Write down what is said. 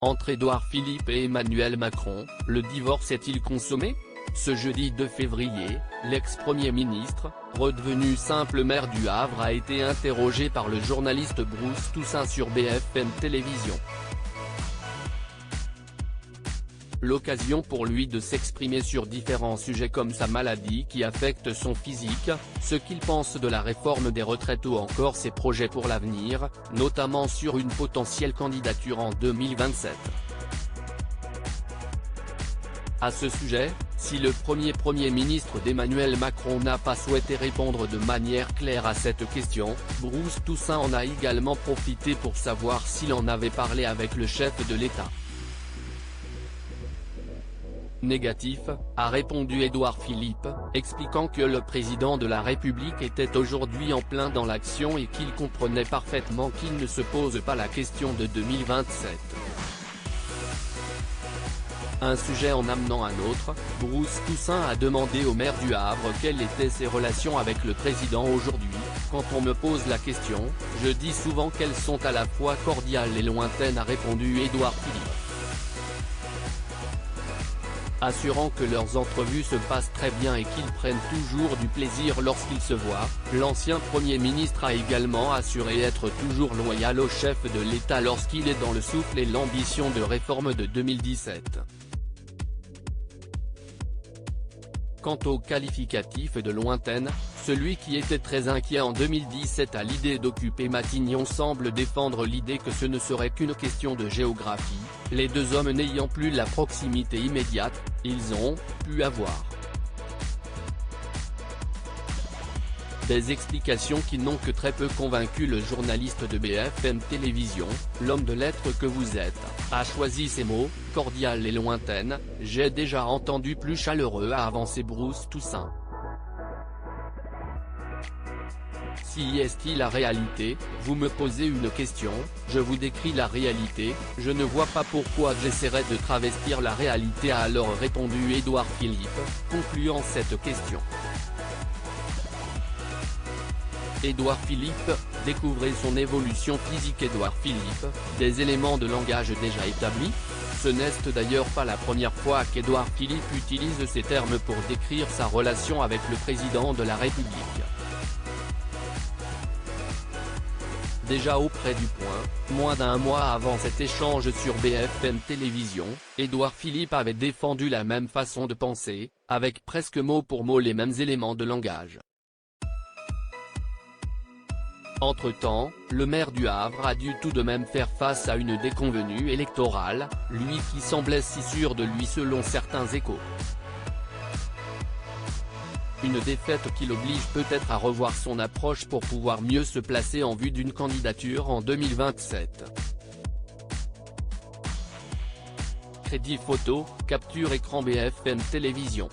Entre Édouard Philippe et Emmanuel Macron, le divorce est-il consommé? Ce jeudi 2 février, l'ex-premier ministre, redevenu simple maire du Havre, a été interrogé par le journaliste Bruce Toussaint sur BFM Télévision. L'occasion pour lui de s'exprimer sur différents sujets comme sa maladie qui affecte son physique, ce qu'il pense de la réforme des retraites ou encore ses projets pour l'avenir, notamment sur une potentielle candidature en 2027. À ce sujet, si le Premier ministre d'Emmanuel Macron n'a pas souhaité répondre de manière claire à cette question, Bruce Toussaint en a également profité pour savoir s'il en avait parlé avec le chef de l'État. Négatif, a répondu Édouard Philippe, expliquant que le président de la République était aujourd'hui en plein dans l'action et qu'il comprenait parfaitement qu'il ne se pose pas la question de 2027. Un sujet en amenant un autre, Bruce Toussaint a demandé au maire du Havre quelles étaient ses relations avec le président aujourd'hui. Quand on me pose la question, je dis souvent qu'elles sont à la fois cordiales et lointaines, a répondu Édouard Philippe. Assurant que leurs entrevues se passent très bien et qu'ils prennent toujours du plaisir lorsqu'ils se voient, l'ancien Premier ministre a également assuré être toujours loyal au chef de l'État lorsqu'il est dans le souffle et l'ambition de réforme de 2017. Quant au qualificatif de lointaine, celui qui était très inquiet en 2017 à l'idée d'occuper Matignon semble défendre l'idée que ce ne serait qu'une question de géographie, les deux hommes n'ayant plus la proximité immédiate, ils ont pu avoir des explications qui n'ont que très peu convaincu le journaliste de BFM Télévision. L'homme de lettres que vous êtes, a choisi ces mots, cordial et lointaine, j'ai déjà entendu plus chaleureux, a avancé Bruce Toussaint. Si est-il la réalité, vous me posez une question, je vous décris la réalité, je ne vois pas pourquoi j'essaierais de travestir la réalité, a alors répondu Édouard Philippe, concluant cette question. Édouard Philippe, découvrez son évolution physique. Édouard Philippe, des éléments de langage déjà établis? Ce n'est d'ailleurs pas la première fois qu'Édouard Philippe utilise ces termes pour décrire sa relation avec le président de la République. Déjà auprès du Point, moins d'un mois avant cet échange sur BFM Télévision, Édouard Philippe avait défendu la même façon de penser, avec presque mot pour mot les mêmes éléments de langage. Entre-temps, le maire du Havre a dû tout de même faire face à une déconvenue électorale, lui qui semblait si sûr de lui selon certains échos. Une défaite qui l'oblige peut-être à revoir son approche pour pouvoir mieux se placer en vue d'une candidature en 2027. Crédit photo, capture écran BFM Télévision.